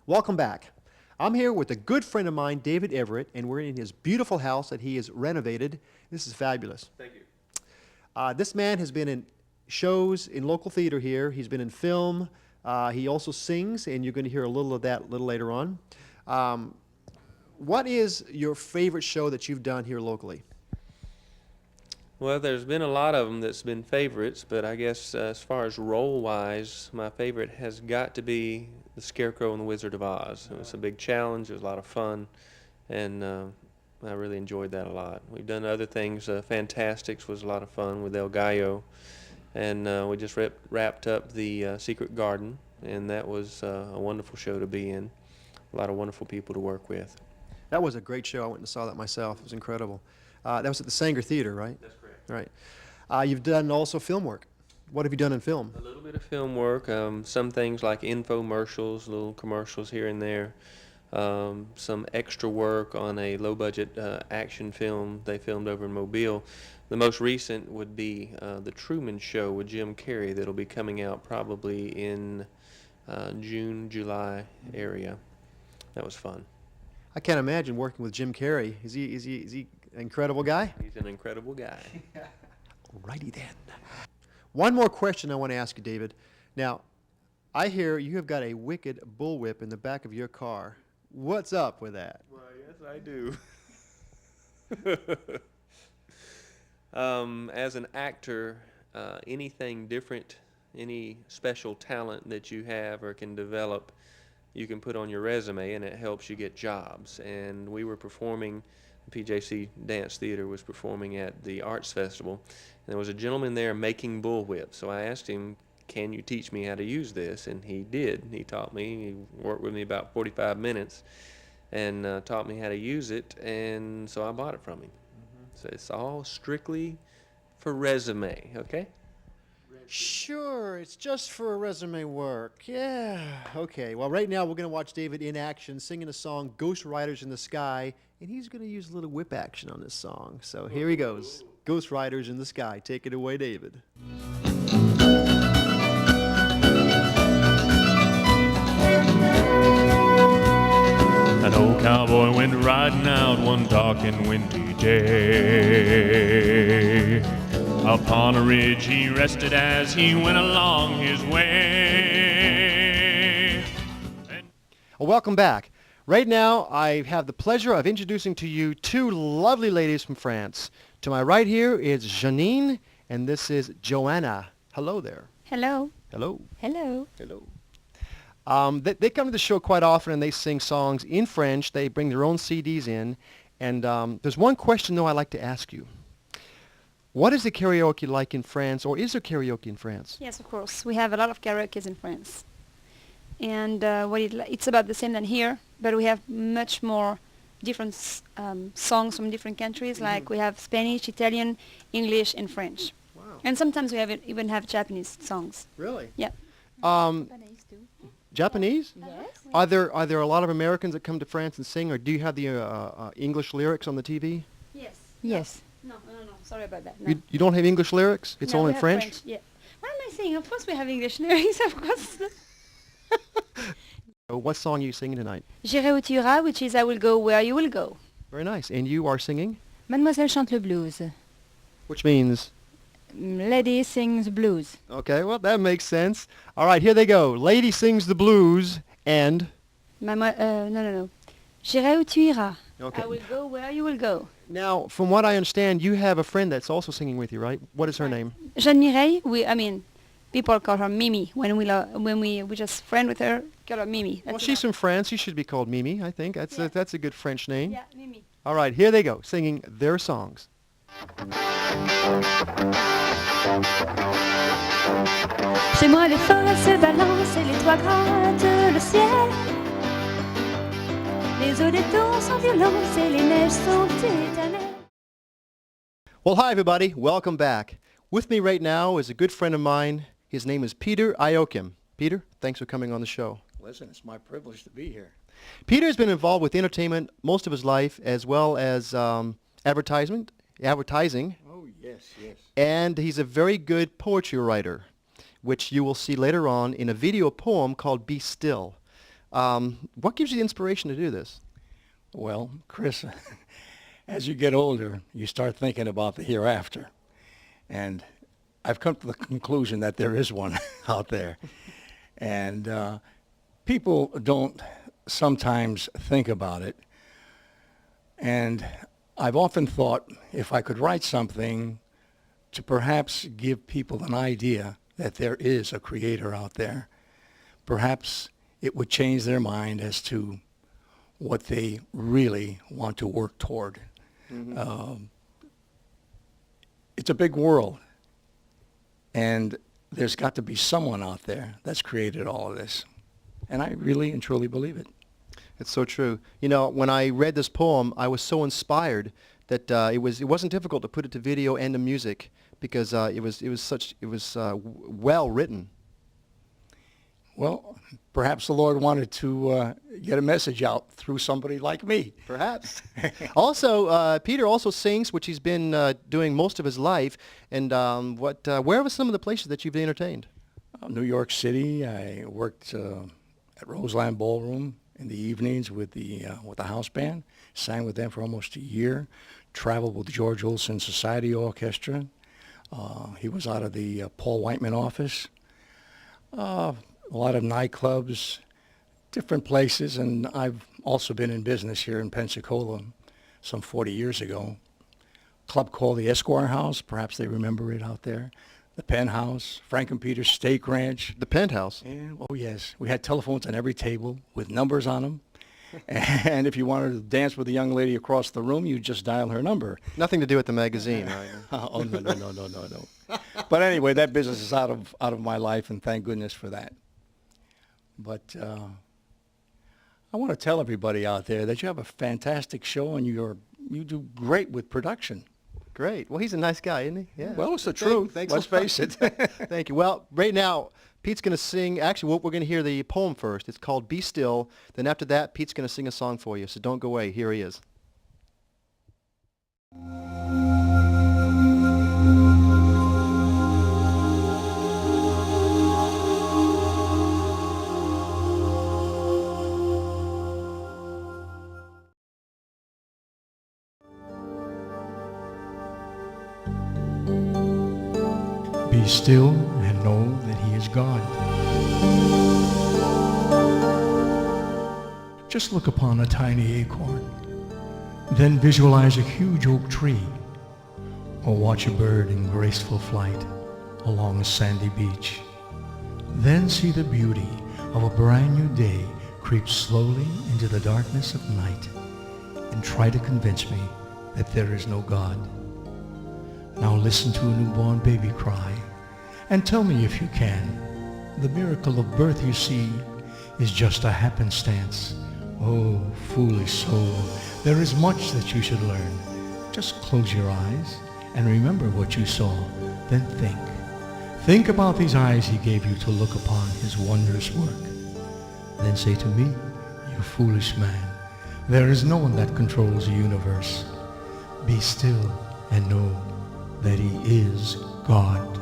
Welcome back. I'm here with a good friend of mine, David Everett, and we're in his beautiful house that he has renovated. This is fabulous. Thank you. This man has been in shows in local theater here. He's been in film. He also sings, and you're going to hear a little of that a little later on. What is your favorite show that you've done here locally? Well, there's been a lot of them that's been favorites, but I guess as far as role-wise, my favorite has got to be The Scarecrow and the Wizard of Oz. It was a big challenge. It was a lot of fun, and I really enjoyed that a lot. We've done other things. Fantastics was a lot of fun with El Gallo, and we just wrapped up the Secret Garden, and that was a wonderful show to be in. A lot of wonderful people to work with. That was a great show. I went and saw that myself. It was incredible. That was at the Sanger Theater, right? That's correct. Right. You've done also film work. What have you done in film? A little bit of film work, some things like infomercials, little commercials here and there, some extra work on a low-budget action film they filmed over in Mobile. The most recent would be The Truman Show with Jim Carrey that'll be coming out probably in June, July area. That was fun. I can't imagine working with Jim Carrey. Is he an incredible guy? He's an incredible guy. Alrighty then. One more question I want to ask you, David. Now, I hear you have got a wicked bullwhip in the back of your car. What's up with that? Well, yes, I do. As an actor, anything different, any special talent that you have or can develop, you can put on your resume, and it helps you get jobs. And we were performing, PJC Dance Theater was performing at the Arts Festival, and there was a gentleman there making bullwhips. So I asked him, can you teach me how to use this? And he did. He taught me. He worked with me about 45 minutes and taught me how to use it, and so I bought it from him. So it's all strictly for resume, okay? Sure, it's just for resume work. Yeah. Okay, well, right now we're going to watch David in action singing a song, Ghost Riders in the Sky, and he's going to use a little whip action on this song. So here he goes. Ghost Riders in the Sky. Take it away, David. An old cowboy went riding out one dark and windy day. Upon a ridge he rested as he went along his way. Welcome back. Right now, I have the pleasure of introducing to you two lovely ladies from France. To my right here is Janine, and this is Joanna. Hello there. Hello. Hello. Hello. Hello. They come to the show quite often, and they sing songs in French. They bring their own CDs in. And there's one question, though, I'd like to ask you. What is the karaoke like in France, or is there karaoke in France? Yes, of course. We have a lot of karaoke's in France. And it's about the same than here, but we have much more different songs from different countries. Mm-hmm. Like we have Spanish, Italian, English, and French. Wow. And sometimes we even have Japanese songs. Really? Yeah. Japanese too. Japanese? Yes. Are there a lot of Americans that come to France and sing, or do you have the English lyrics on the TV? Yes. Yes. No. Sorry about that. No. You don't have English lyrics? It's No, all we in have French? Yeah. What am I saying? Of course we have English lyrics, of course. What song are you singing tonight? J'irai où tu iras, which is I will go where you will go. Very nice. And you are singing? Mademoiselle chante le blues. Which means? Lady sings blues. Okay, well, that makes sense. All right, here they go. Lady sings the blues, and? No. J'irai où tu iras. Okay. I will go where you will go. Now, from what I understand, you have a friend that's also singing with you, right? What is her name? Jeanne Mireille, people call her Mimi. When we just friend with her, call her Mimi. Well, she's from France. She should be called Mimi, I think. That's a good French name. Yeah, Mimi. All right, here they go, singing their songs. Chez moi les forêts se balancent et les toits grattent le ciel. Les eaux des tours sont violentes et les neiges sont éternelles. Well, hi, everybody. Welcome back. With me right now is a good friend of mine. His name is Peter Iokim. Peter, thanks for coming on the show. Listen, it's my privilege to be here. Peter's been involved with entertainment most of his life, as well as advertising, Oh, yes. and he's a very good poetry writer, which you will see later on in a video poem called Be Still. What gives you the inspiration to do this? Well, Chris, as you get older, you start thinking about the hereafter. And I've come to the conclusion that there is one out there. And people don't sometimes think about it. And I've often thought if I could write something to perhaps give people an idea that there is a creator out there, perhaps it would change their mind as to what they really want to work toward. It's a big world, and there's got to be someone out there that's created all of this. And I really and truly believe it. It's so true. You know, when I read this poem, I was so inspired that it wasn't difficult to put it to video and to music because it was well written. Well, perhaps the Lord wanted to get a message out through somebody like me. Perhaps. Also, Peter also sings, which he's been doing most of his life. And where are some of the places that you've entertained? New York City. I worked at Roseland Ballroom in the evenings with the house band. Sang with them for almost a year. Traveled with George Olson Society Orchestra. He was out of the Paul Whiteman office. A lot of nightclubs, different places, and I've also been in business here in Pensacola some 40 years ago. A club called the Esquire House, perhaps they remember it out there. The Penthouse, Frank and Peter's Steak Ranch. The Penthouse. And, oh yes, we had telephones on every table with numbers on them. And if you wanted to dance with a young lady across the room, you just dial her number. Nothing to do with the magazine, right? Oh, no. But anyway, that business is out of my life, and thank goodness for that. But I want to tell everybody out there that you have a fantastic show, and you do great with production. Great. Well, he's a nice guy, isn't he? Yeah. Well, it's the truth. Let's face it. Thank you. Well, right now, Pete's going to sing. Actually, we're going to hear the poem first. It's called Be Still. Then after that, Pete's going to sing a song for you. So don't go away. Here he is. Be still and know that He is God. Just look upon a tiny acorn. Then visualize a huge oak tree. Or watch a bird in graceful flight along a sandy beach. Then see the beauty of a brand new day creep slowly into the darkness of night and try to convince me that there is no God. Now listen to a newborn baby cry, and tell me if you can, the miracle of birth you see is just a happenstance. Oh, foolish soul, there is much that you should learn. Just close your eyes and remember what you saw, then think. Think about these eyes He gave you to look upon His wondrous work. Then say to me, you foolish man, there is no one that controls the universe. Be still and know that He is God.